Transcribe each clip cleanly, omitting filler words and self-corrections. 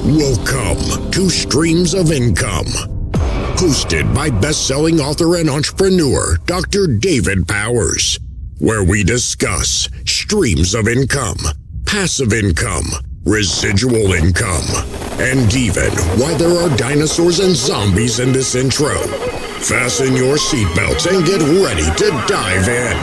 Welcome to Streams of Income, hosted by best-selling author and entrepreneur Dr. David Powers, where we discuss streams of income, passive income, residual income, and even why there are dinosaurs and zombies in this intro. Fasten your seatbelts and get ready to dive in.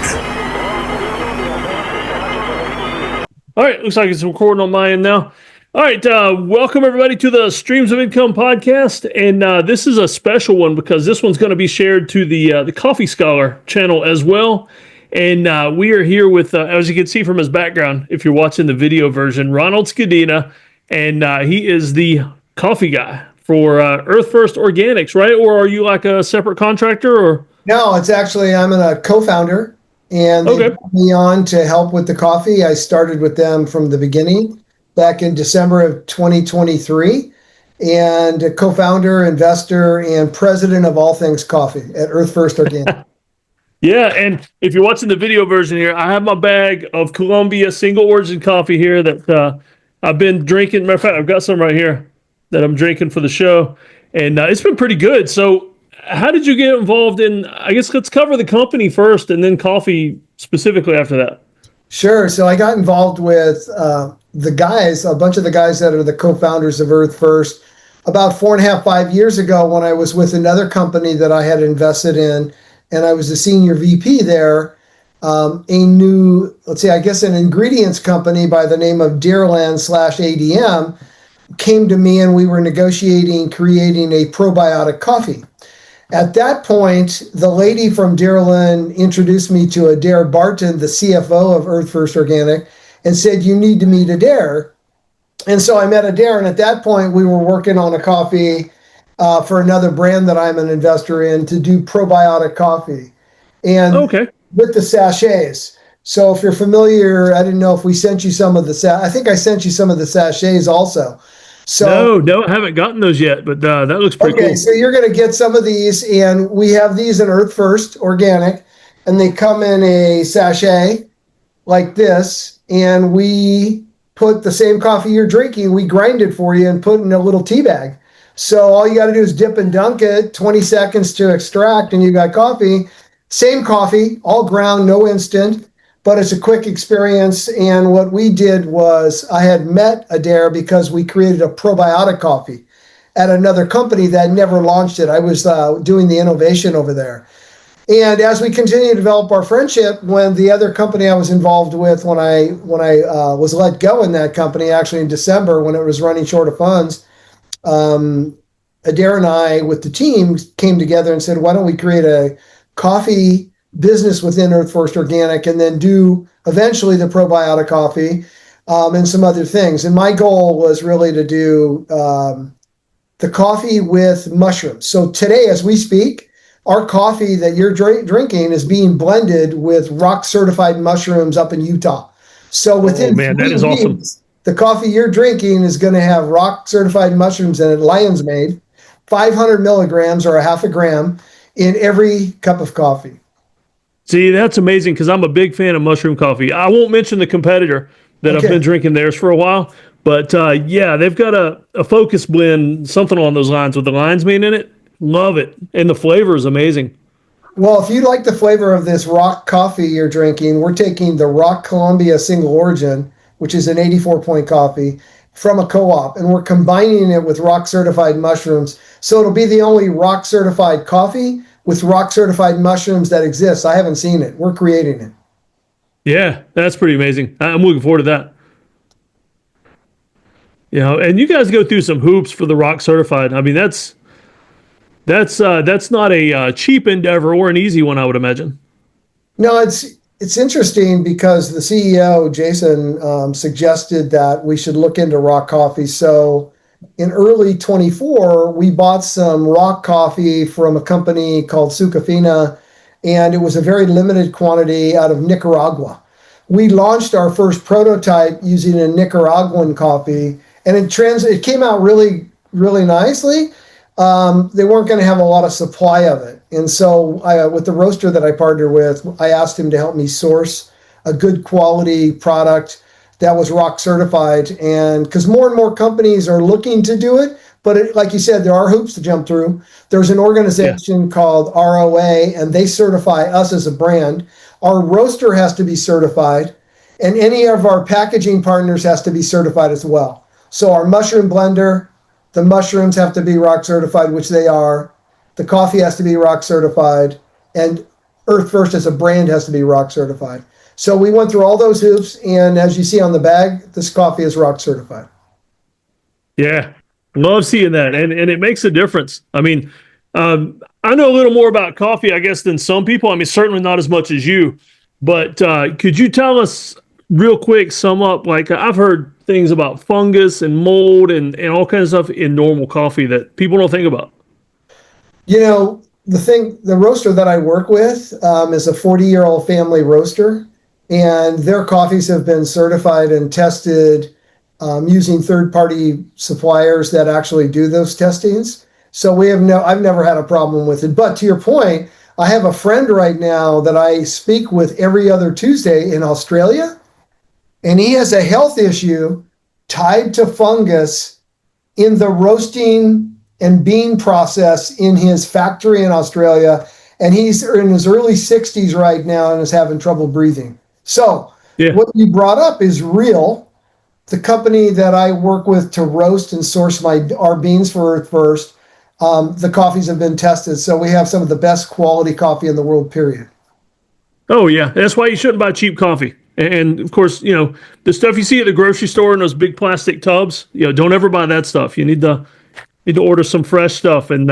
All right, looks like it's recording on my end now. All right, welcome everybody to the Streams of Income podcast, and this is a special one because this one's going to be shared to the Coffee Scholar channel as well. And we are here with, as you can see from his background, if you're watching the video version, Ronald Scadina, and he is the coffee guy for EarthFirst Organics, right? Or are you like a separate contractor? Or no, it's actually I'm a co-founder, and they put me on to help with the coffee. I started with them from the beginning, back in December of 2023, and a co-founder, investor, and president of all things coffee at EarthFirst Organics. Yeah, and if you're watching the video version here, I have my bag of Colombia single origin coffee here that I've been drinking. Matter of fact, I've got some right here that I'm drinking for the show, and it's been pretty good. So how did you get involved in, I guess let's cover the company first and then coffee specifically after that. Sure. So I got involved with the guys, a bunch of the guys that are the co-founders of EarthFirst about 4.5, 5 years ago when I was with another company that I had invested in, and I was the senior VP there. A new, an ingredients company by the name of Dairyland/ADM came to me, and we were negotiating creating a probiotic coffee. At that point, the lady from Dairyland introduced me to Adair Barton, the CFO of EarthFirst Organic, and said, "You need to meet Adair." And so I met Adair, and at that point, we were working on a coffee for another brand that I'm an investor in to do probiotic coffee. And with the sachets. So if you're familiar, I didn't know if we sent you some of the I think I sent you some of the sachets also. So no, I haven't gotten those yet, but that looks pretty cool. So you're going to get some of these, and we have these in EarthFirst Organic, and they come in a sachet like this, and we put the same coffee you're drinking, we grind it for you and put in a little tea bag. So all you got to do is dip and dunk it, 20 seconds to extract, and you got coffee. Same coffee, all ground, no instant, but it's a quick experience. And what we did was I had met Adair because we created a probiotic coffee at another company that never launched it. I was doing the innovation over there. And as we continue to develop our friendship, when the other company I was involved with, when I was let go in that company, actually in December when it was running short of funds, Adair and I with the team came together and said, why don't we create a coffee business within EarthFirst Organic and then do eventually the probiotic coffee and some other things. And my goal was really to do the coffee with mushrooms. So today, as we speak, our coffee that you're drinking is being blended with rock certified mushrooms up in Utah. So within that is awesome. The coffee you're drinking is going to have rock certified mushrooms in it, lion's made, 500 milligrams or a half a gram in every cup of coffee. See, that's amazing because I'm a big fan of mushroom coffee. I won't mention the competitor that I've been drinking theirs for a while, but they've got a focus blend, something along those lines with the lion's mane in it. Love it. And the flavor is amazing. Well, if you like the flavor of this rock coffee you're drinking, we're taking the Rock Columbia Single Origin, which is an 84-point coffee, from a co-op, and we're combining it with rock certified mushrooms. So it'll be the only rock certified coffee with rock certified mushrooms that exists. I haven't seen it. We're creating it. Yeah, that's pretty amazing. I'm looking forward to that. And you guys go through some hoops for the rock certified. I mean, that's not a cheap endeavor or an easy one, I would imagine. No, it's interesting because the CEO, Jason, suggested that we should look into rock coffee. So in early 24, we bought some rock coffee from a company called Sucafina, and it was a very limited quantity out of Nicaragua. We launched our first prototype using a Nicaraguan coffee, and it came out really, really nicely. They weren't going to have a lot of supply of it. And so with the roaster that I partnered with, I asked him to help me source a good quality product that was rock certified. And because more and more companies are looking to do it, but like you said, there are hoops to jump through. There's an organization called ROA, and they certify us as a brand. Our roaster has to be certified, and any of our packaging partners has to be certified as well. So our mushroom blender, the mushrooms have to be rock certified, which they are. The coffee has to be rock certified, and EarthFirst as a brand has to be rock certified. So we went through all those hoops, and as you see on the bag, this coffee is rock certified. Yeah, love seeing that, and it makes a difference. I mean, I know a little more about coffee, I guess, than some people. I mean, certainly not as much as you, but could you tell us real quick, sum up, like I've heard things about fungus and mold and all kinds of stuff in normal coffee that people don't think about. You know, the roaster that I work with is a 40-year-old family roaster, and their coffees have been certified and tested using third-party suppliers that actually do those testings. So I've never had a problem with it. But to your point, I have a friend right now that I speak with every other Tuesday in Australia, and he has a health issue tied to fungus in the roasting and bean process in his factory in Australia. And he's in his early 60s right now and is having trouble breathing. So what you brought up is real. The company that I work with to roast and source our beans for EarthFirst, the coffees have been tested. So we have some of the best quality coffee in the world, period. Oh, yeah. That's why you shouldn't buy cheap coffee. And of course, you know, the stuff you see at the grocery store in those big plastic tubs, you know, don't ever buy that stuff. You need to order some fresh stuff. And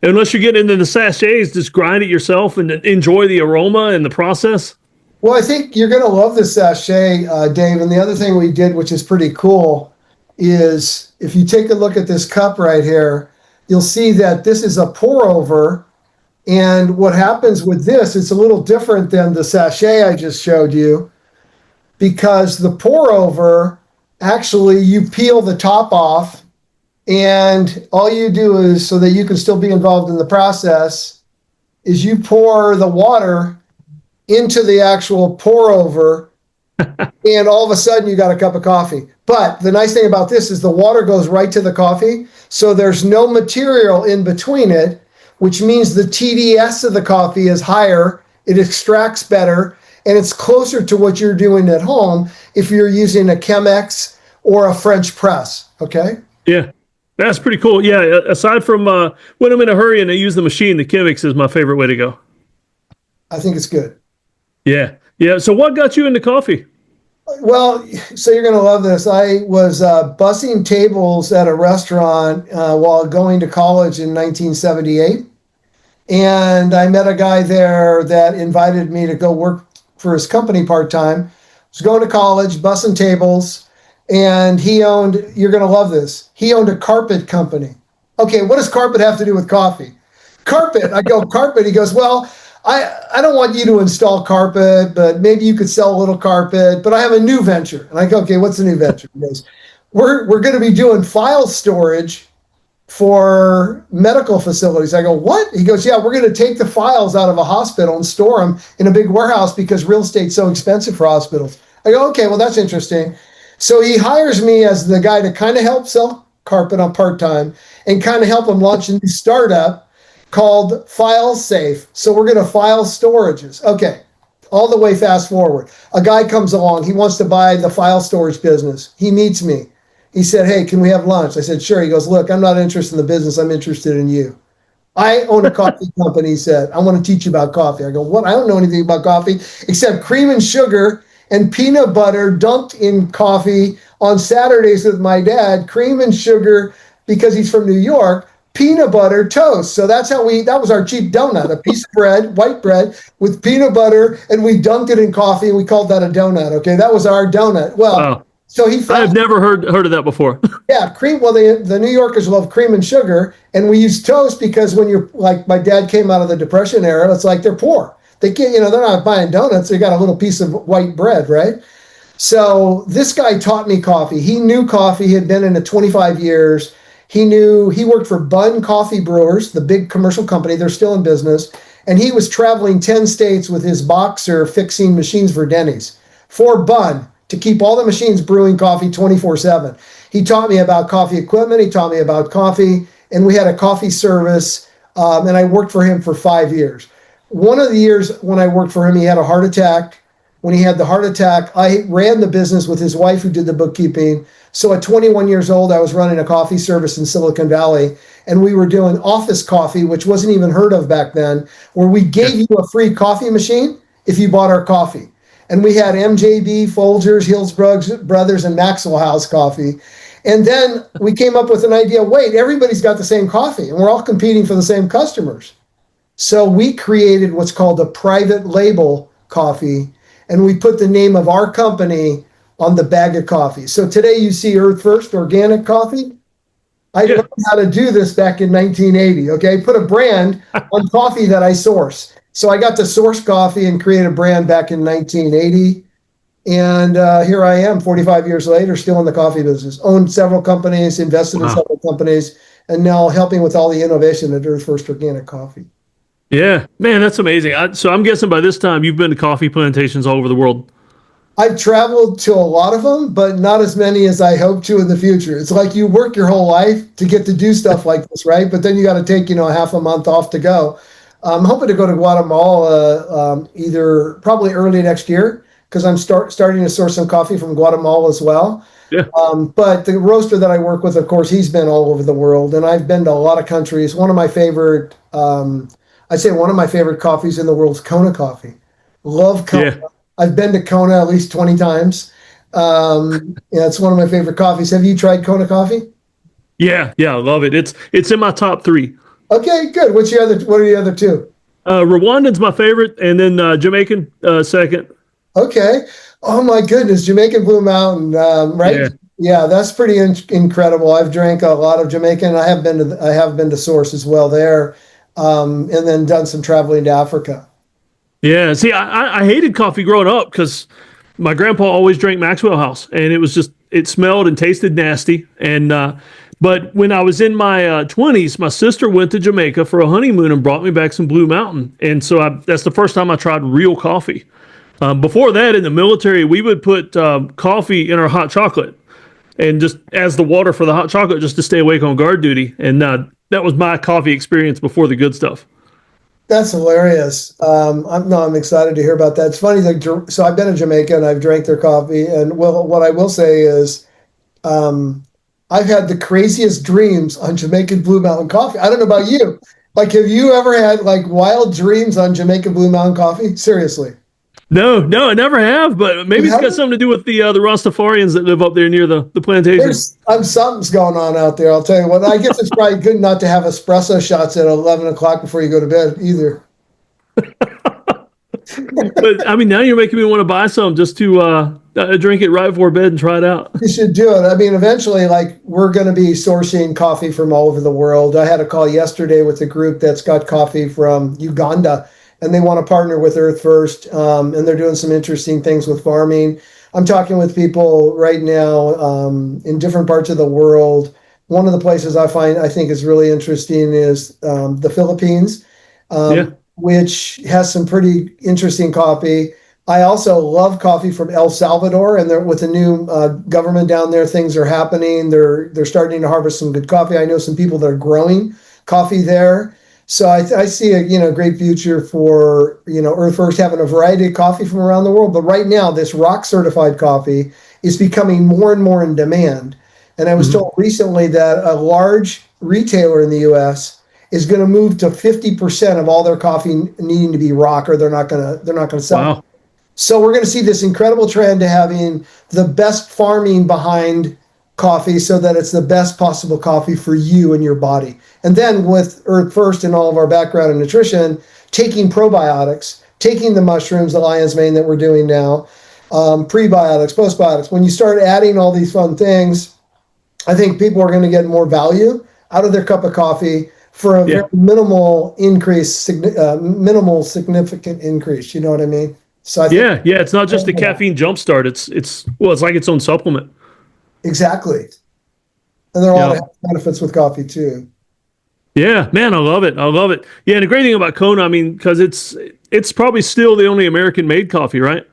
unless you're getting into the sachets, just grind it yourself and enjoy the aroma and the process. Well, I think you're going to love this sachet, Dave. And the other thing we did, which is pretty cool, is if you take a look at this cup right here, you'll see that this is a pour over. And what happens with this, it's a little different than the sachet I just showed you, because the pour over, actually you peel the top off, and all you do is, so that you can still be involved in the process, is you pour the water into the actual pour over, and all of a sudden you got a cup of coffee. But the nice thing about this is the water goes right to the coffee, so there's no material in between it, which means the TDS of the coffee is higher, it extracts better, and it's closer to what you're doing at home if you're using a Chemex or a French press, okay? Yeah, that's pretty cool. Yeah, aside from when I'm in a hurry and I use the machine, the Chemex is my favorite way to go. I think it's good. Yeah. So what got you into coffee? Well, so you're going to love this. I was bussing tables at a restaurant while going to college in 1978. And I met a guy there that invited me to go work for his company part-time. I was going to college, bussing tables, and he owned, you're going to love this, he owned a carpet company. Okay, what does carpet have to do with coffee? Carpet. I go, carpet. He goes, well, I don't want you to install carpet, but maybe you could sell a little carpet, but I have a new venture. And I go, okay, what's the new venture? He goes, we're going to be doing file storage for medical facilities. I go, what? He goes, yeah, we're going to take the files out of a hospital and store them in a big warehouse because real estate's so expensive for hospitals. I go, okay, well, that's interesting. So he hires me as the guy to kind of help sell carpet on part-time and kind of help him launch a new startup called File Safe. So we're going to file storages. Okay, all the way fast forward. A guy comes along. He wants to buy the file storage business. He meets me. He said, hey, can we have lunch? I said, sure. He goes, look, I'm not interested in the business. I'm interested in you. I own a coffee company, he said. I want to teach you about coffee. I go, what? I don't know anything about coffee except cream and sugar and peanut butter dunked in coffee on Saturdays with my dad. Cream and sugar, because he's from New York, peanut butter toast. So that's how that was our cheap donut, a piece of bread, white bread with peanut butter, and we dunked it in coffee, and we called that a donut. Okay, that was our donut. Well, wow. So I've never heard of that before. Yeah, cream. Well, the New Yorkers love cream and sugar, and we use toast because when you're like, my dad came out of the Depression era, it's like they're poor. They can't, they're not buying donuts. They got a little piece of white bread, right? So this guy taught me coffee. He knew coffee. He had been in it 25 years. He worked for Bunn Coffee Brewers, the big commercial company. They're still in business. And he was traveling 10 states with his boxer fixing machines for Denny's for Bunn. to keep all the machines brewing coffee 24/7. He taught me about coffee equipment. He taught me about coffee, and we had a coffee service, and I worked for him for 5 years. One of the years when I worked for him, he had a heart attack. When he had the heart attack, I ran the business with his wife who did the bookkeeping. So at 21 years old, I was running a coffee service in Silicon Valley, and we were doing office coffee, which wasn't even heard of back then, where we gave you a free coffee machine if you bought our coffee. And we had MJB, Folgers, Hillsborough Brothers, and Maxwell House coffee. And then we came up with an idea, wait, everybody's got the same coffee, and we're all competing for the same customers. So we created what's called a private label coffee, and we put the name of our company on the bag of coffee. So today you see EarthFirst Organic Coffee. I learned how to do this back in 1980, okay? Put a brand on coffee that I source. So I got to source coffee and create a brand back in 1980. And here I am 45 years later, still in the coffee business. Owned several companies, invested in several companies, and now helping with all the innovation at EarthFirst Organic Coffee. Yeah, man, that's amazing. So I'm guessing by this time you've been to coffee plantations all over the world. I've traveled to a lot of them, but not as many as I hope to in the future. It's like you work your whole life to get to do stuff like this, right? But then you got to take, half a month off to go. I'm hoping to go to Guatemala either probably early next year, because I'm starting to source some coffee from Guatemala as well. Yeah. But the roaster that I work with, of course, he's been all over the world, and I've been to a lot of countries. One of my favorite coffees in the world is Kona coffee. Love Kona. Yeah. I've been to Kona at least 20 times. It's one of my favorite coffees. Have you tried Kona coffee? Yeah, I love it. It's in my top 3. Okay, good. What are the other 2? Rwandan's my favorite, and then Jamaican second. Okay. Oh my goodness, Jamaican Blue Mountain, right? Yeah, that's pretty incredible. I've drank a lot of Jamaican. I have been to Source as well there, and then done some traveling to Africa. Yeah, see, I hated coffee growing up because my grandpa always drank Maxwell House, and it smelled and tasted nasty. And but when I was in my 20s, my sister went to Jamaica for a honeymoon and brought me back some Blue Mountain, and so that's the first time I tried real coffee. Before that, in the military, we would put coffee in our hot chocolate, and just as the water for the hot chocolate, just to stay awake on guard duty. And that was my coffee experience before the good stuff. That's hilarious. I'm excited to hear about that. It's funny. So I've been in Jamaica and I've drank their coffee. And what I will say is, I've had the craziest dreams on Jamaican Blue Mountain coffee. I don't know about you. Like, have you ever had like wild dreams on Jamaican Blue Mountain coffee? Seriously. No, I never have, but maybe it's got something to do with the Rastafarians that live up there near the plantations. Something's going on out there. I'll tell you what. I guess it's probably good not to have espresso shots at 11 o'clock before you go to bed either. But I mean, now you're making me want to buy some just to drink it right before bed and try it out. You should do it. I mean, eventually, we're going to be sourcing coffee from all over the world. I had a call yesterday with a group that's got coffee from Uganda, and they want to partner with EarthFirst, and they're doing some interesting things with farming. I'm talking with people right now in different parts of the world. One of the places I think is really interesting is the Philippines, which has some pretty interesting coffee. I also love coffee from El Salvador, and with the new government down there, things are happening. They're starting to harvest some good coffee. I know some people that are growing coffee there. So I see a great future for EarthFirst having a variety of coffee from around the world. But right now, this rock certified coffee is becoming more and more in demand. And I was told recently that a large retailer in the U.S. is going to move to 50% of all their coffee needing to be rock, or they're not going to sell. Wow. So we're going to see this incredible trend to having the best farming behind coffee, so that it's the best possible coffee for you and your body. And then with EarthFirst and all of our background in nutrition, taking probiotics, taking the mushrooms, the lion's mane that we're doing now, prebiotics, postbiotics. When you start adding all these fun things, I think people are going to get more value out of their cup of coffee for a very minimal significant increase. You know what I mean? So I think it's not just a caffeine jumpstart. It's like its own supplement. Exactly. And there are a lot of benefits with coffee too. Yeah, man, I love it. Yeah, and the great thing about Kona, I mean, because it's probably still the only American-made coffee, right?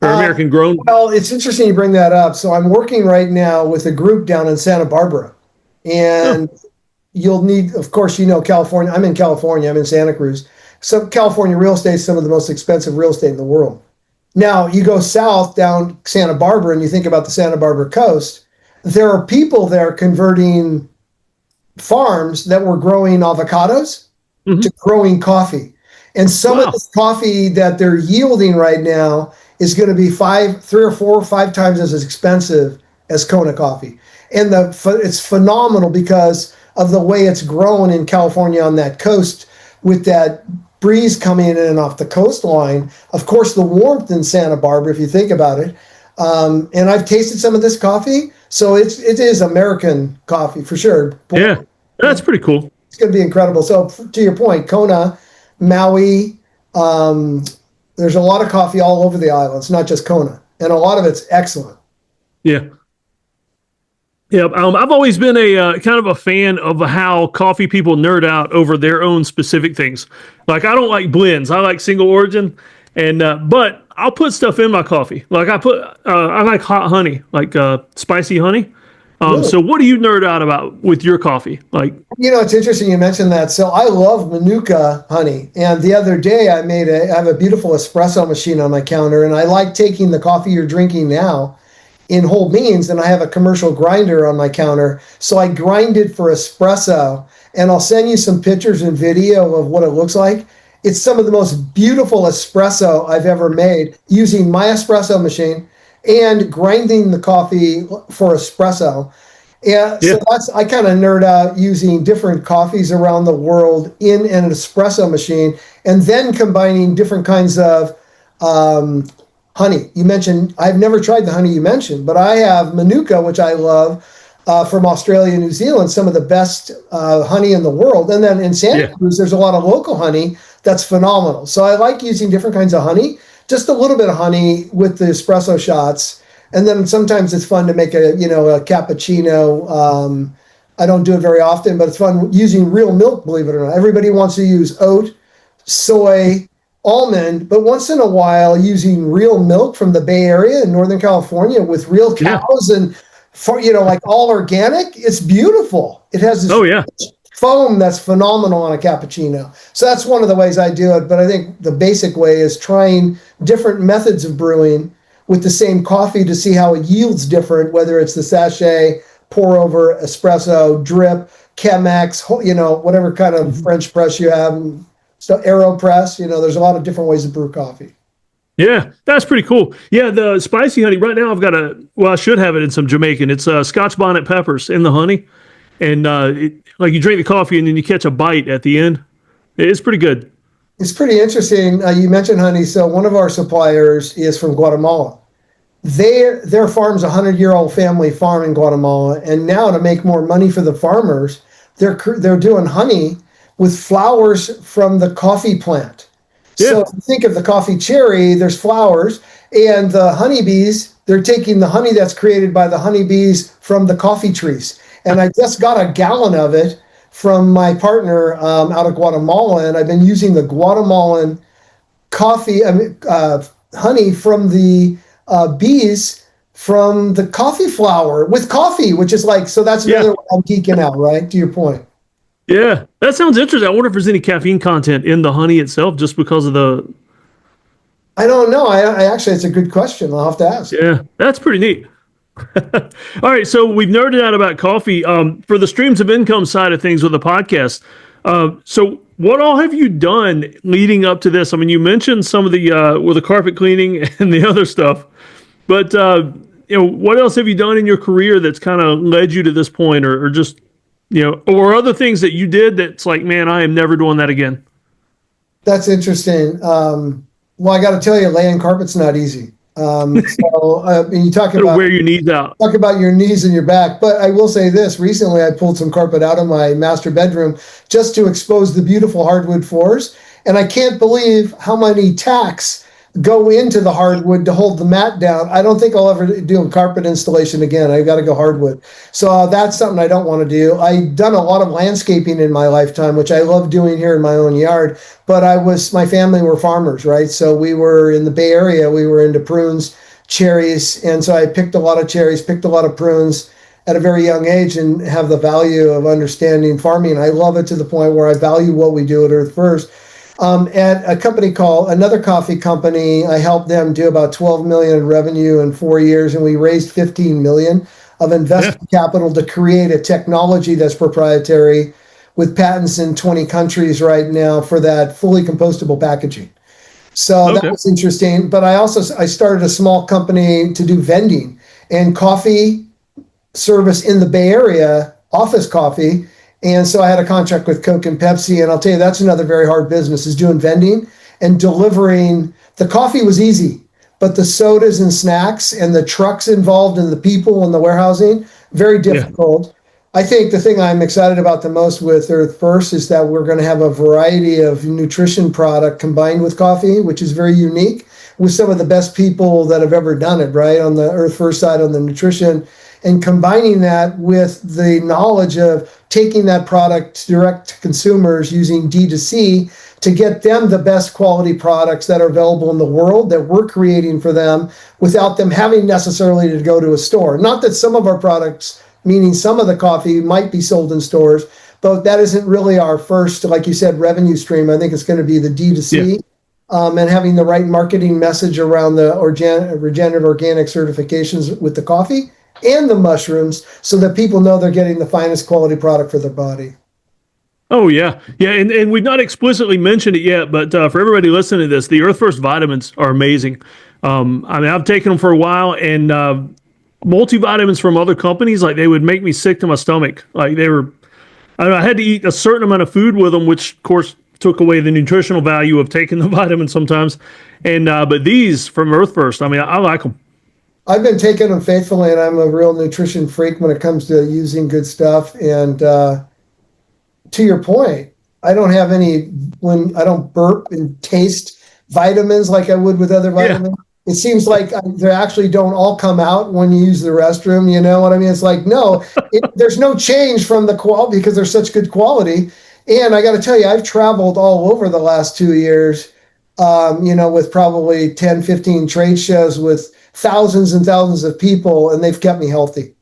or American grown? Well, it's interesting you bring that up. So I'm working right now with a group down in Santa Barbara, and you'll need, of course, California. I'm in California. I'm in Santa Cruz. So California real estate is some of the most expensive real estate in the world. Now, you go south down Santa Barbara and you think about the Santa Barbara coast, there are people there converting farms that were growing avocados to growing coffee. And some of this coffee that they're yielding right now is going to be 3 or 4 or 5 times as expensive as Kona coffee. And it's phenomenal because of the way it's grown in California on that coast with that breeze coming in and off the coastline. Of course, the warmth in Santa Barbara, if you think about it. And I've tasted some of this coffee. So it is American coffee for sure. Yeah, that's pretty cool. It's going to be incredible. So to your point, Kona, Maui, there's a lot of coffee all over the islands, not just Kona. And a lot of it's excellent. Yeah. Yeah, I've always been a kind of a fan of how coffee people nerd out over their own specific things. Like, I don't like blends. I like single origin, and but I'll put stuff in my coffee. Like I like hot honey, like spicy honey. Really? So what do you nerd out about with your coffee? Like, it's interesting you mentioned that. So I love Manuka honey, and the other day I have a beautiful espresso machine on my counter, and I like taking the coffee you're drinking now in whole beans, and I have a commercial grinder on my counter. So I grind it for espresso, and I'll send you some pictures and video of what it looks like. It's some of the most beautiful espresso I've ever made using my espresso machine and grinding the coffee for espresso. So I kind of nerd out using different coffees around the world in an espresso machine, and then combining different kinds of honey. You mentioned, I've never tried the honey you mentioned, but I have Manuka, which I love, from Australia and New Zealand, some of the best honey in the world. And then in Santa Cruz, there's a lot of local honey that's phenomenal. So I like using different kinds of honey, just a little bit of honey with the espresso shots. And then sometimes it's fun to make a cappuccino. I don't do it very often, but it's fun using real milk, believe it or not. Everybody wants to use oat, soy, almond, but once in a while using real milk from the Bay Area in Northern California with real cows and like all organic. It's beautiful. It has this foam that's phenomenal on a cappuccino. So that's one of the ways I do it. But I think the basic way is trying different methods of brewing with the same coffee to see how it yields different, whether it's the sachet, pour over, espresso, drip, Chemex, whatever kind of French press you have. So AeroPress, there's a lot of different ways to brew coffee. Yeah, that's pretty cool. Yeah, the spicy honey, right now I've got I should have it in some Jamaican. It's Scotch bonnet peppers in the honey. And like you drink the coffee and then you catch a bite at the end. It's pretty good. It's pretty interesting. You mentioned honey. So one of our suppliers is from Guatemala. Their farm's a 100-year-old family farm in Guatemala. And now to make more money for the farmers, they're doing honey with flowers from the coffee plant. Yeah. So if you think of the coffee cherry, there's flowers, and the honeybees, they're taking the honey that's created by the honeybees from the coffee trees. And I just got a gallon of it from my partner out of Guatemala, and I've been using the Guatemalan honey from the bees from the coffee flower with coffee, which is like, so that's another one I'm geeking out, right? To your point. Yeah, that sounds interesting. I wonder if there's any caffeine content in the honey itself, just because of the. I don't know. I actually, it's a good question. I'll have to ask. Yeah, that's pretty neat. All right, so we've nerded out about coffee. For the streams of income side of things with the podcast. So what all have you done leading up to this? I mean, you mentioned some of the with the carpet cleaning and the other stuff, but what else have you done in your career that's kind of led you to this point, or just. Or other things that you did that's like, man, I am never doing that again. That's interesting. Well, I got to tell you, laying carpet's not easy. You talk about wear your knees out. Talk about your knees and your back. But I will say this: recently, I pulled some carpet out of my master bedroom just to expose the beautiful hardwood floors, and I can't believe how many tacks go into the hardwood to hold the mat down. I don't think I'll ever do a carpet installation again. I got to go hardwood. So that's something I don't want to do. I've done a lot of landscaping in my lifetime, which I love doing here in my own yard. But my family were farmers, right? So we were in the Bay Area. We were into prunes, cherries. And so I picked a lot of cherries, picked a lot of prunes at a very young age, and have the value of understanding farming. I love it to the point where I value what we do at EarthFirst. At a company called another coffee company, I helped them do about 12 million in revenue in 4 years, and we raised 15 million of investment capital to create a technology that's proprietary with patents in 20 countries right now for that fully compostable packaging. So that was interesting. But I started a small company to do vending and coffee service in the Bay Area, office coffee. And so I had a contract with Coke and Pepsi, and I'll tell you, that's another very hard business, is doing vending and delivering. The coffee was easy, but the sodas and snacks and the trucks involved and the people and the warehousing, very difficult. Yeah. I think the thing I'm excited about the most with EarthFirst is that we're going to have a variety of nutrition product combined with coffee, which is very unique, with some of the best people that have ever done it, right, on the EarthFirst side, on the nutrition, and combining that with the knowledge of taking that product direct to consumers using D2C to get them the best quality products that are available in the world that we're creating for them without them having necessarily to go to a store. Not that some of our products, meaning some of the coffee, might be sold in stores, but that isn't really our first, like you said, revenue stream. I think it's going to be the D2C. And having the right marketing message around the regenerative organic certifications with the coffee and the mushrooms, so that people know they're getting the finest quality product for their body. Oh, yeah. Yeah, and we've not explicitly mentioned it yet, but for everybody listening to this, the EarthFirst vitamins are amazing. I mean, I've taken them for a while, and multivitamins from other companies, like, they would make me sick to my stomach. Like, they were, I had to eat a certain amount of food with them, which, of course, took away the nutritional value of taking the vitamins sometimes. And but these from EarthFirst, I mean, I like them. I've been taking them faithfully, and I'm a real nutrition freak when it comes to using good stuff. And to your point, I don't burp and taste vitamins like I would with other vitamins. Yeah. It seems like they actually don't all come out when you use the restroom. You know what I mean? It's like, no, there's no change from the quality because they're such good quality. And I got to tell you, I've traveled all over the last 2 years, with probably 10, 15 trade shows with thousands and thousands of people, and they've kept me healthy.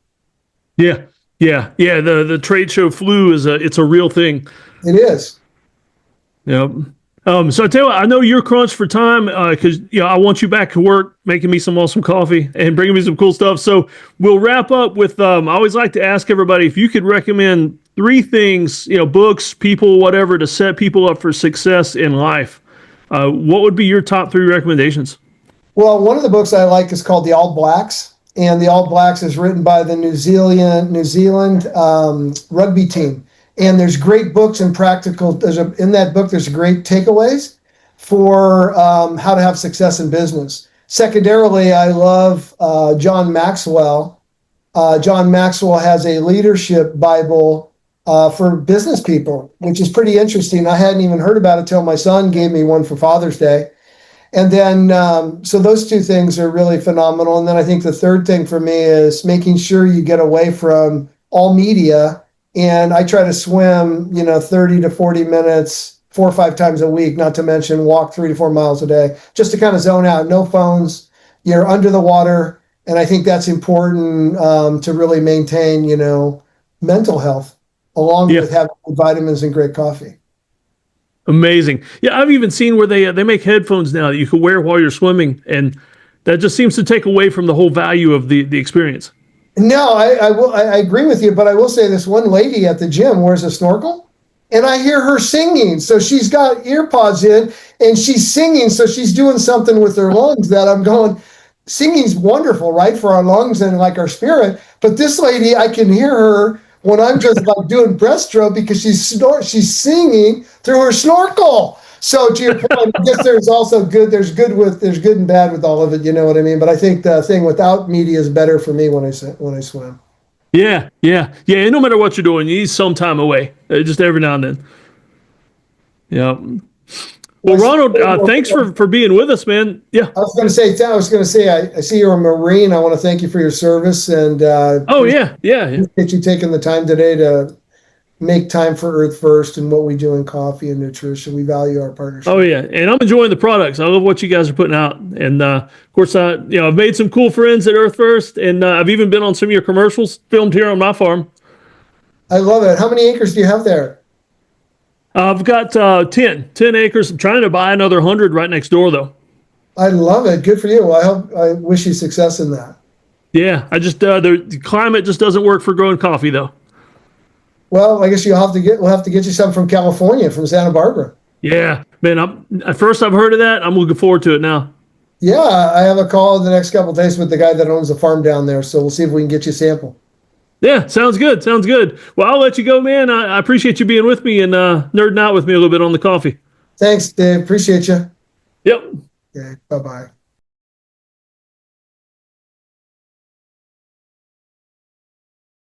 Yeah. The trade show flu it's a real thing. It is. Yep. So I tell you what, I know you're crunched for time because I want you back to work, making me some awesome coffee and bringing me some cool stuff. So we'll wrap up with I always like to ask everybody if you could recommend 3 things, books, people, whatever, to set people up for success in life. What would be your top 3 recommendations? Well, one of the books I like is called The All Blacks, and The All Blacks is written by the New Zealand rugby team. And there's great books and practical. In that book, there's great takeaways for how to have success in business. Secondarily, I love John Maxwell. John Maxwell has a leadership Bible for business people, which is pretty interesting. I hadn't even heard about it till my son gave me one for Father's Day. And then, so those 2 things are really phenomenal. And then I think the third thing for me is making sure you get away from all media. And I try to swim, 30 to 40 minutes, 4 or 5 times a week, not to mention walk 3 to 4 miles a day, just to kind of zone out. No phones, you're under the water. And I think that's important to really maintain, mental health, along with having vitamins and great coffee. Amazing. Yeah, I've even seen where they make headphones now that you can wear while you're swimming, and that just seems to take away from the whole value of the experience. No, I agree with you, but I will say this one lady at the gym wears a snorkel, and I hear her singing. So she's got ear pods in, and she's singing, so she's doing something with her lungs that I'm going, singing's wonderful, right, for our lungs and like our spirit. But this lady, I can hear her when I'm just like doing breaststroke because she's singing through her snorkel. So to your point, I guess there's also there's good and bad with all of it. You know what I mean? But I think the thing without media is better for me when I swim. Yeah. And no matter what you're doing, you need some time away, just every now and then. Yeah. Well, Ronald, thanks for being with us, man. Yeah. I was going to say, I see you're a Marine. I want to thank you for your service, and Oh yeah. appreciate you taking the time today to make time for Earth First and what we do in coffee and nutrition. We value our partnership. Oh yeah, and I'm enjoying the products. I love what you guys are putting out, and of course, I've made some cool friends at EarthFirst, and I've even been on some of your commercials filmed here on my farm. I love it. How many acres do you have there? I've got 10 acres. I'm trying to buy another 100 right next door, though. I love it. Good for you. Well, I wish you success in that. Yeah, I just the climate just doesn't work for growing coffee, though. Well, I guess we'll have to get you some from California, from Santa Barbara. Yeah, man. At first I've heard of that. I'm looking forward to it now. Yeah, I have a call in the next couple of days with the guy that owns the farm down there, so we'll see if we can get you a sample. Yeah, sounds good. Sounds good. Well, I'll let you go, man. I appreciate you being with me and nerding out with me a little bit on the coffee. Thanks, Dave. Appreciate you. Yep. Okay, bye-bye.